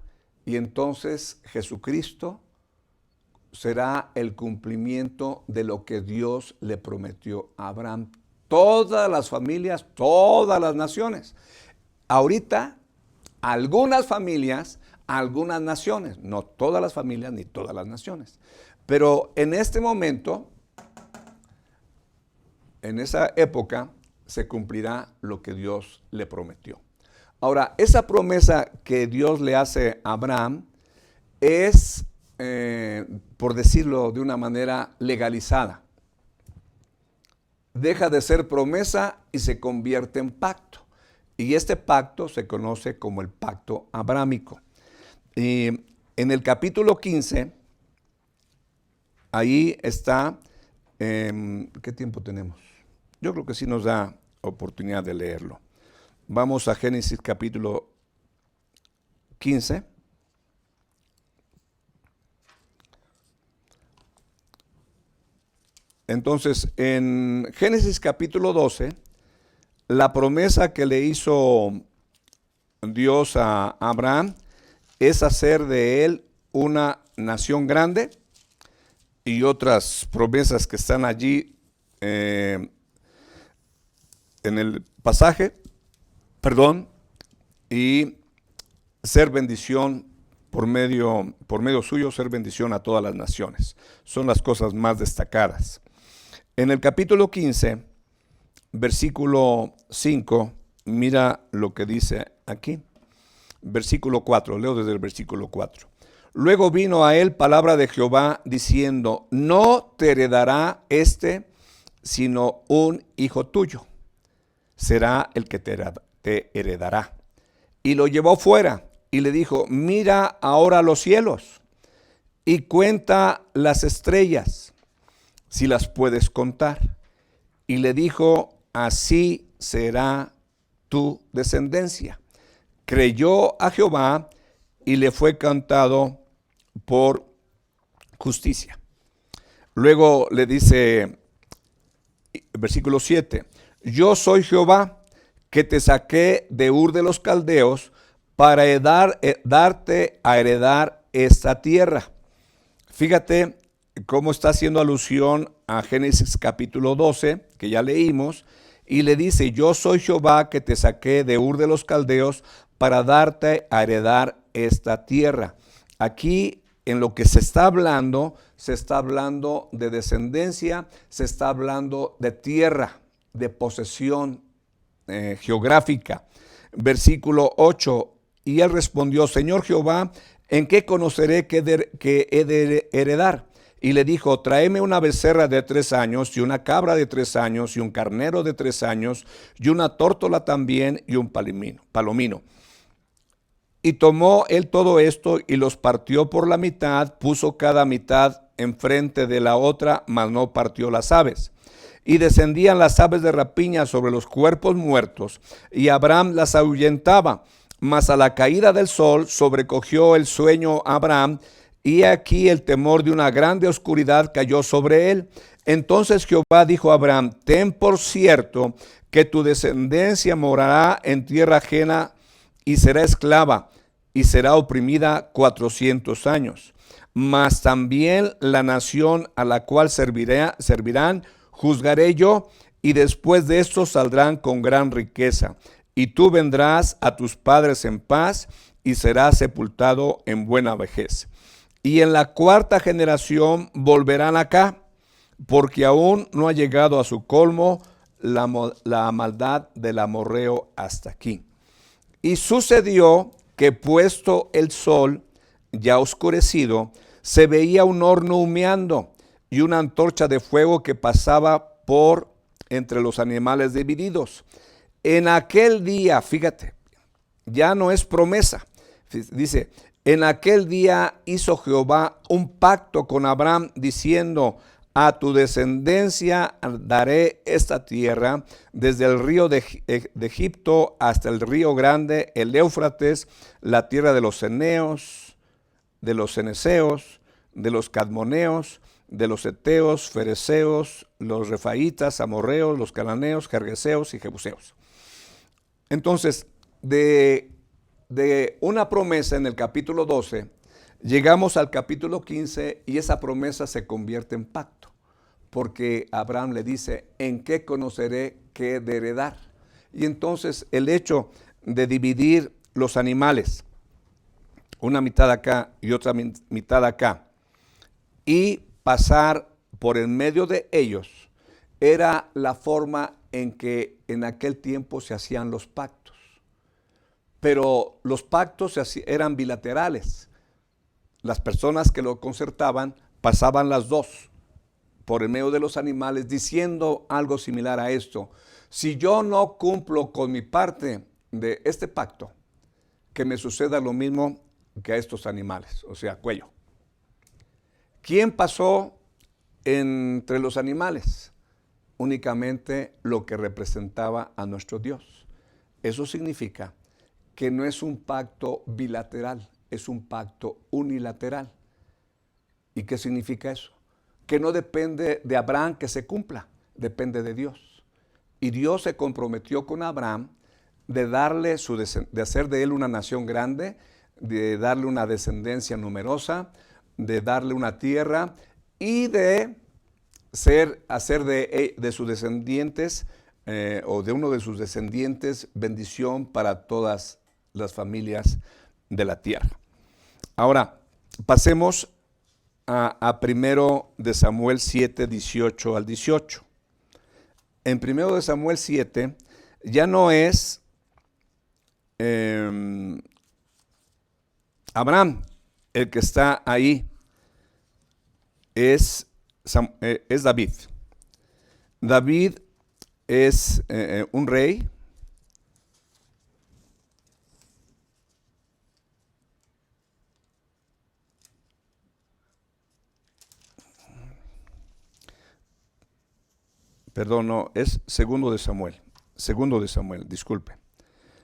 y entonces Jesucristo será el cumplimiento de lo que Dios le prometió a Abraham. Todas las familias, todas las naciones. Ahorita, algunas familias, algunas naciones, no todas las familias ni todas las naciones. Pero en este momento, en esa época, se cumplirá lo que Dios le prometió. Ahora, esa promesa que Dios le hace a Abraham es, por decirlo de una manera, legalizada. Deja de ser promesa y se convierte en pacto. Y este pacto se conoce como el pacto abrámico. Y en el capítulo 15, ahí está, ¿qué tiempo tenemos? Yo creo que sí nos da oportunidad de leerlo. Vamos a Génesis capítulo 15. Entonces, en Génesis capítulo 12, la promesa que le hizo Dios a Abraham es hacer de él una nación grande, y otras promesas que están allí en el pasaje, y ser bendición por medio suyo, ser bendición a todas las naciones. Son las cosas más destacadas. En el capítulo 15, versículo 5, mira lo que dice aquí. Versículo 4, leo desde el versículo 4. Luego vino a él palabra de Jehová diciendo: no te heredará sino un hijo tuyo. Será el que te heredará. Y lo llevó fuera y le dijo: mira ahora los cielos y cuenta las estrellas, si las puedes contar. Y le dijo: así será tu descendencia. Creyó a Jehová y le fue contado por justicia. Luego le dice, versículo 7, yo soy Jehová, que te saqué de Ur de los Caldeos para darte a heredar esta tierra. Fíjate cómo está haciendo alusión a Génesis capítulo 12, que ya leímos, y le dice: yo soy Jehová, que te saqué de Ur de los Caldeos para darte a heredar esta tierra. Aquí en lo que se está hablando de descendencia, se está hablando de tierra, de posesión geográfica. Versículo 8, y él respondió: Señor Jehová, ¿en qué conoceré que he de heredar? Y le dijo: tráeme una becerra de 3 años, y una cabra de 3 años, y un carnero de 3 años, y una tórtola también, y un palomino. Y tomó él todo esto, y los partió por la mitad, puso cada mitad enfrente de la otra, mas no partió las aves. Y descendían las aves de rapiña sobre los cuerpos muertos, y Abraham las ahuyentaba. Mas a la caída del sol sobrecogió el sueño a Abraham, y aquí el temor de una grande oscuridad cayó sobre él. Entonces Jehová dijo a Abraham: ten por cierto que tu descendencia morará en tierra ajena, y será esclava, y será oprimida 400 años. Mas también la nación a la cual servirán, juzgaré yo, y después de esto saldrán con gran riqueza. Y tú vendrás a tus padres en paz, y serás sepultado en buena vejez. Y en la 4ª generación volverán acá, porque aún no ha llegado a su colmo la maldad del amorreo hasta aquí. Y sucedió que, puesto el sol ya oscurecido, se veía un horno humeando y una antorcha de fuego que pasaba por entre los animales divididos. En aquel día, fíjate, ya no es promesa, dice: en aquel día hizo Jehová un pacto con Abraham, diciendo: a tu descendencia daré esta tierra, desde el río de Egipto hasta el río grande, el Éufrates, la tierra de los ceneos, de los ceneseos, de los cadmoneos, de los heteos, fereceos, los refaitas, amorreos, los cananeos, gergeseos y jebuseos. Entonces, de una promesa en el capítulo 12, llegamos al capítulo 15 y esa promesa se convierte en pacto, porque Abraham le dice: ¿en qué conoceré que he de heredar? Y entonces el hecho de dividir los animales, una mitad acá y otra mitad acá, y pasar por en medio de ellos, era la forma en que en aquel tiempo se hacían los pactos. Pero los pactos eran bilaterales. Las personas que lo concertaban pasaban las dos por el medio de los animales, diciendo algo similar a esto: si yo no cumplo con mi parte de este pacto, que me suceda lo mismo que a estos animales, o sea, cuello. ¿Quién pasó entre los animales? Únicamente lo que representaba a nuestro Dios. Eso significa que no es un pacto bilateral, es un pacto unilateral. ¿Y qué significa eso? Que no depende de Abraham que se cumpla, depende de Dios. Y Dios se comprometió con Abraham de hacer de él una nación grande, de darle una descendencia numerosa, de darle una tierra y de hacer de sus descendientes o de uno de sus descendientes bendición para todas las familias de la tierra. Ahora, pasemos a 1 de Samuel 7, 18 al 18. En 1 de Samuel 7 ya no es Abraham el que está ahí, es David. David es un rey. Perdón, no, es segundo de Samuel, disculpe.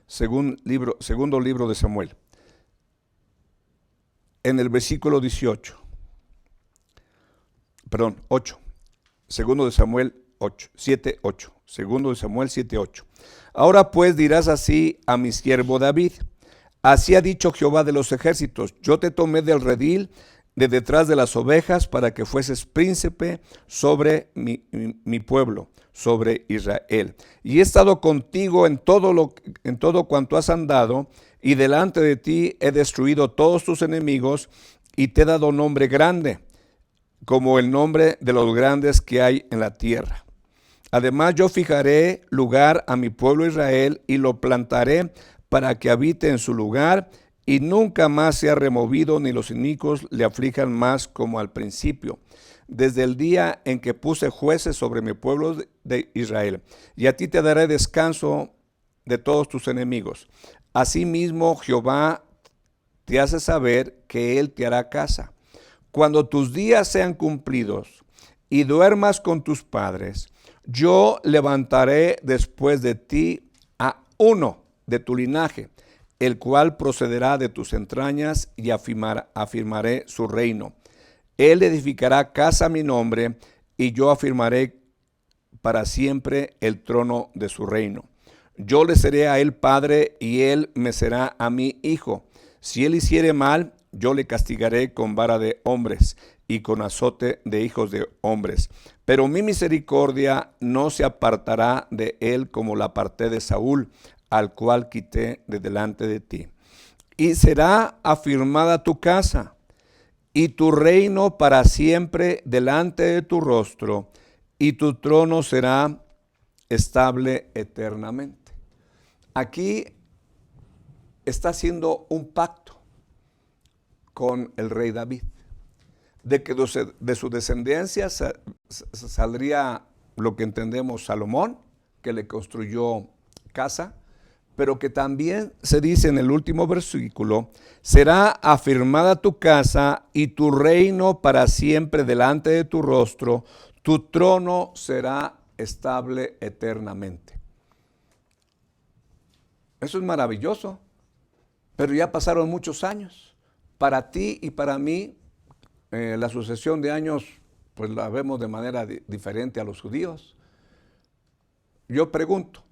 Segundo libro de Samuel. En el versículo 8. Segundo de Samuel 7, 8. Segundo de Samuel 7, 8. Ahora pues dirás así a mi siervo David: así ha dicho Jehová de los ejércitos: yo te tomé del redil, de detrás de las ovejas, para que fueses príncipe sobre mi pueblo, sobre Israel. Y he estado contigo en todo cuanto has andado, y delante de ti he destruido todos tus enemigos, y te he dado nombre grande, como el nombre de los grandes que hay en la tierra. Además, yo fijaré lugar a mi pueblo Israel y lo plantaré para que habite en su lugar y nunca más sea removido, ni los inicuos le aflijan más como al principio, desde el día en que puse jueces sobre mi pueblo de Israel. Y a ti te daré descanso de todos tus enemigos. Asimismo, Jehová te hace saber que Él te hará casa. Cuando tus días sean cumplidos y duermas con tus padres, yo levantaré después de ti a uno de tu linaje, el cual procederá de tus entrañas, y afirmaré su reino. Él edificará casa a mi nombre, y yo afirmaré para siempre el trono de su reino. Yo le seré a él padre, y él me será a mí hijo. Si él hiciere mal, yo le castigaré con vara de hombres y con azote de hijos de hombres. Pero mi misericordia no se apartará de él como la aparté de Saúl, al cual quité de delante de ti. Y será afirmada tu casa y tu reino para siempre delante de tu rostro, y tu trono será estable eternamente. Aquí está haciendo un pacto con el rey David, de que de su descendencia saldría lo que entendemos Salomón, que le construyó casa, pero que también se dice en el último versículo: será afirmada tu casa y tu reino para siempre delante de tu rostro, tu trono será estable eternamente. Eso es maravilloso, pero ya pasaron muchos años. Para ti y para mí, la sucesión de años, pues la vemos de manera diferente a los judíos. Yo pregunto,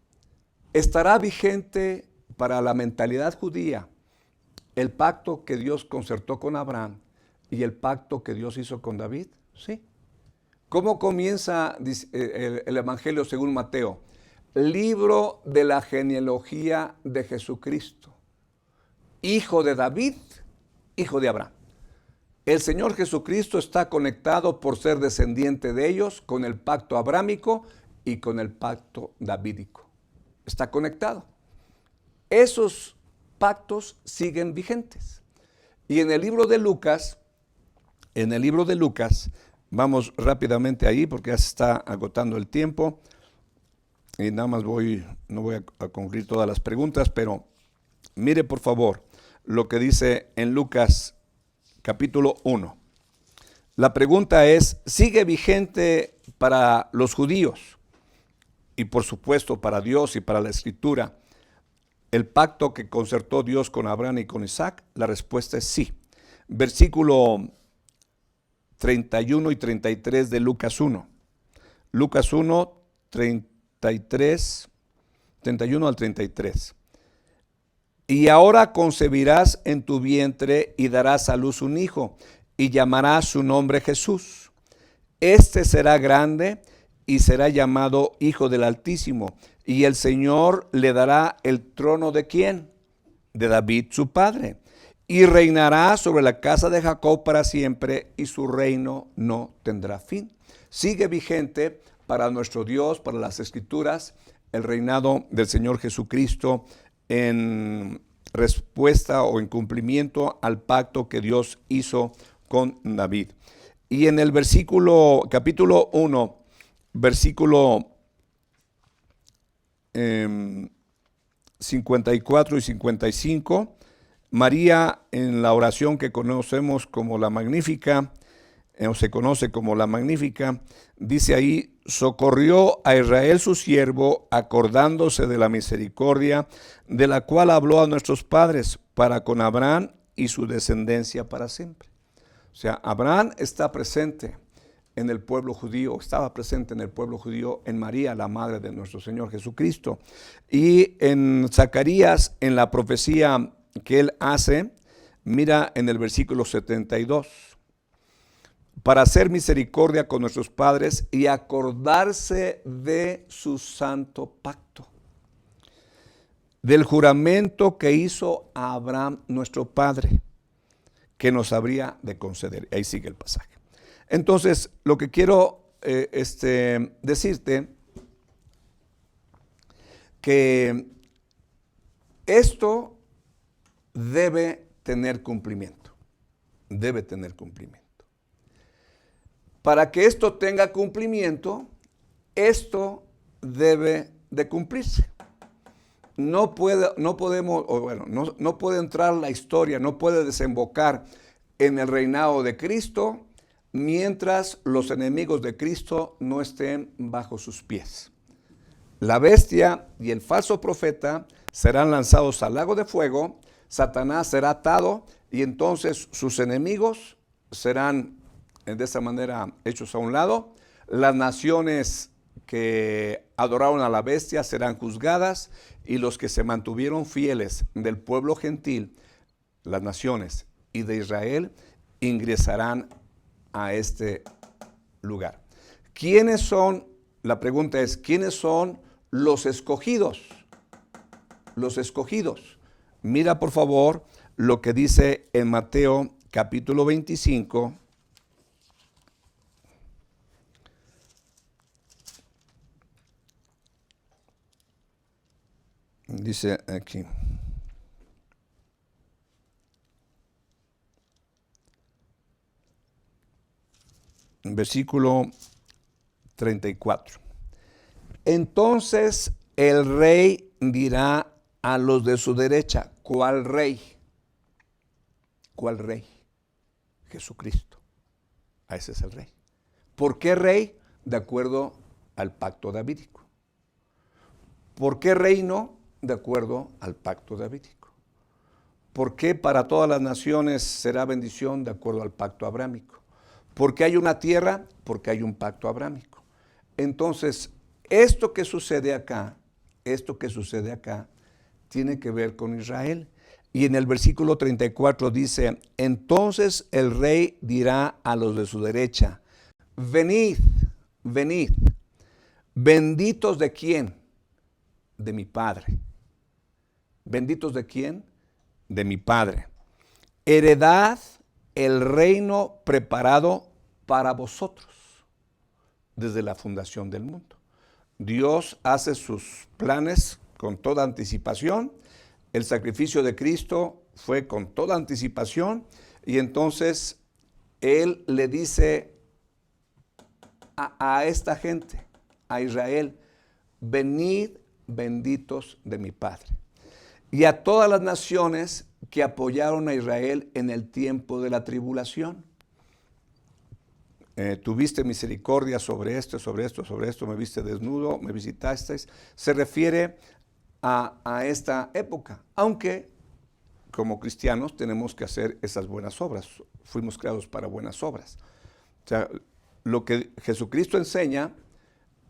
¿estará vigente para la mentalidad judía el pacto que Dios concertó con Abraham y el pacto que Dios hizo con David? Sí. ¿Cómo comienza el Evangelio según Mateo? Libro de la genealogía de Jesucristo, hijo de David, hijo de Abraham. El Señor Jesucristo está conectado por ser descendiente de ellos con el pacto abrámico y con el pacto davídico. Está conectado. Esos pactos siguen vigentes. Y en el libro de Lucas, vamos rápidamente ahí porque ya se está agotando el tiempo y nada más no voy a concluir todas las preguntas, pero mire por favor lo que dice en Lucas capítulo 1. La pregunta es, ¿sigue vigente para los judíos y por supuesto para Dios y para la Escritura el pacto que concertó Dios con Abraham y con Isaac? La respuesta es sí. Versículo 31 y 33 de Lucas 1. Lucas 1, 31 al 33. Y ahora concebirás en tu vientre y darás a luz un hijo, y llamarás su nombre Jesús. Este será grande y será llamado Hijo del Altísimo, y el Señor le dará el trono ¿de quién? De David su padre, y reinará sobre la casa de Jacob para siempre, y su reino no tendrá fin. Sigue vigente para nuestro Dios, para las Escrituras, el reinado del Señor Jesucristo en respuesta o en cumplimiento al pacto que Dios hizo con David. Y en el capítulo 1, versículo 54 y 55, María, en la oración que conocemos como la Magnífica, o se conoce como la Magnífica, dice ahí: socorrió a Israel su siervo, acordándose de la misericordia de la cual habló a nuestros padres, para con Abraham y su descendencia para siempre. O sea, Abraham está presente en el pueblo judío, estaba presente en el pueblo judío, en María, la madre de nuestro Señor Jesucristo. Y en Zacarías, en la profecía que él hace, mira en el versículo 72, para hacer misericordia con nuestros padres y acordarse de su santo pacto, del juramento que hizo a Abraham nuestro padre, que nos habría de conceder. Ahí sigue el pasaje. Entonces, lo que quiero decirte, que esto debe tener cumplimiento. Debe tener cumplimiento. Para que esto tenga cumplimiento, esto debe de cumplirse. No puede entrar la historia, no puede desembocar en el reinado de Cristo mientras los enemigos de Cristo no estén bajo sus pies. La bestia y el falso profeta serán lanzados al lago de fuego, Satanás será atado y entonces sus enemigos serán de esa manera hechos a un lado. Las naciones que adoraron a la bestia serán juzgadas y los que se mantuvieron fieles del pueblo gentil, las naciones y de Israel, ingresarán a este lugar. ¿Quiénes son? La pregunta es, ¿quiénes son los escogidos? Los escogidos. Mira por favor lo que dice en Mateo capítulo 25. Dice aquí. Versículo 34. Entonces el rey dirá a los de su derecha. ¿Cuál rey? ¿Cuál rey? Jesucristo. A ese es el rey. ¿Por qué rey? De acuerdo al pacto davídico. ¿Por qué reino? De acuerdo al pacto davídico. ¿Por qué para todas las naciones será bendición? De acuerdo al pacto abrámico. ¿Por qué hay una tierra? Porque hay un pacto abrámico. Entonces, esto que sucede acá, tiene que ver con Israel. Y en el versículo 34 dice, entonces el rey dirá a los de su derecha, venid, venid, benditos de quién? De mi Padre. ¿Benditos de quién? De mi Padre. Heredad el reino preparado para vosotros desde la fundación del mundo. Dios hace sus planes con toda anticipación. El sacrificio de Cristo fue con toda anticipación y entonces Él le dice a esta gente, a Israel, venid benditos de mi Padre. Y a todas las naciones que apoyaron a Israel en el tiempo de la tribulación. Tuviste misericordia sobre esto, me viste desnudo, me visitasteis. Se refiere a esta época, aunque como cristianos tenemos que hacer esas buenas obras. Fuimos creados para buenas obras. O sea, lo que Jesucristo enseña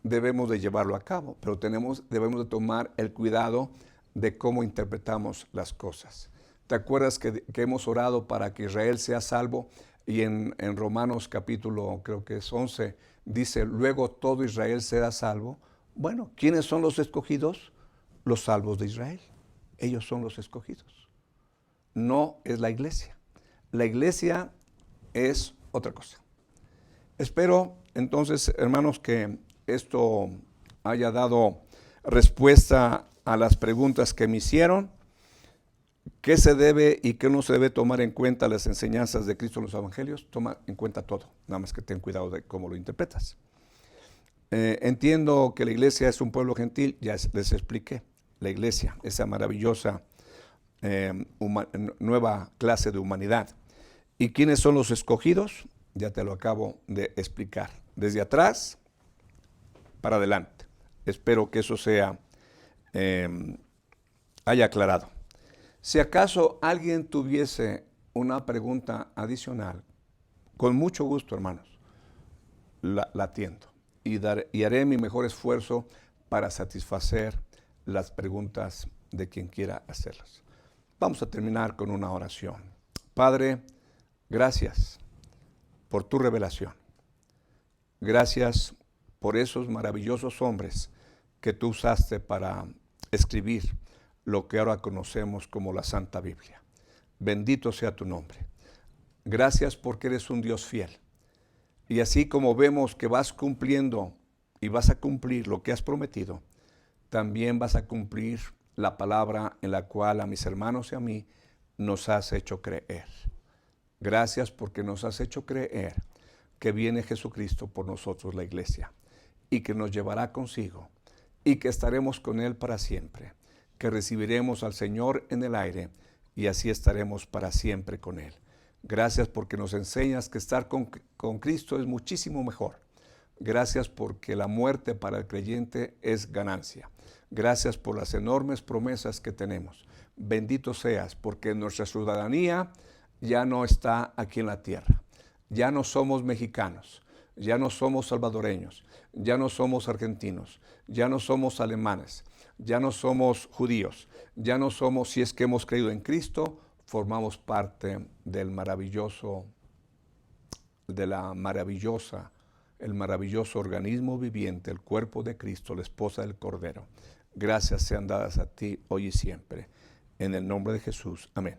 debemos de llevarlo a cabo, pero debemos de tomar el cuidado de cómo interpretamos las cosas. ¿Te acuerdas que hemos orado para que Israel sea salvo? Y en Romanos capítulo, creo que es 11, dice, luego todo Israel será salvo. Bueno, ¿quiénes son los escogidos? Los salvos de Israel. Ellos son los escogidos. No es la iglesia. La iglesia es otra cosa. Espero entonces, hermanos, que esto haya dado respuesta a las preguntas que me hicieron. ¿Qué se debe y qué no se debe tomar en cuenta las enseñanzas de Cristo en los evangelios? Toma en cuenta todo, nada más que ten cuidado de cómo lo interpretas. Entiendo que la iglesia es un pueblo gentil, ya les expliqué. La iglesia, esa maravillosa nueva clase de humanidad. ¿Y quiénes son los escogidos? Ya te lo acabo de explicar. Desde atrás para adelante. Espero que eso haya aclarado. Si acaso alguien tuviese una pregunta adicional, con mucho gusto, hermanos, la atiendo y haré mi mejor esfuerzo para satisfacer las preguntas de quien quiera hacerlas. Vamos a terminar con una oración. Padre, gracias por tu revelación. Gracias por esos maravillosos hombres que tú usaste para escribir lo que ahora conocemos como la Santa Biblia. Bendito sea tu nombre. Gracias porque eres un Dios fiel. Y así como vemos que vas cumpliendo y vas a cumplir lo que has prometido, también vas a cumplir la palabra en la cual a mis hermanos y a mí nos has hecho creer. Gracias porque nos has hecho creer que viene Jesucristo por nosotros, la iglesia, y que nos llevará consigo, y que estaremos con Él para siempre, que recibiremos al Señor en el aire, y así estaremos para siempre con Él. Gracias porque nos enseñas que estar con Cristo es muchísimo mejor. Gracias porque la muerte para el creyente es ganancia. Gracias por las enormes promesas que tenemos. Bendito seas porque nuestra ciudadanía ya no está aquí en la tierra. Ya no somos mexicanos, ya no somos salvadoreños, ya no somos argentinos, ya no somos alemanes, ya no somos judíos, ya no somos, si es que hemos creído en Cristo, formamos parte del maravilloso, el maravilloso organismo viviente, el cuerpo de Cristo, la esposa del Cordero. Gracias sean dadas a ti hoy y siempre. En el nombre de Jesús. Amén.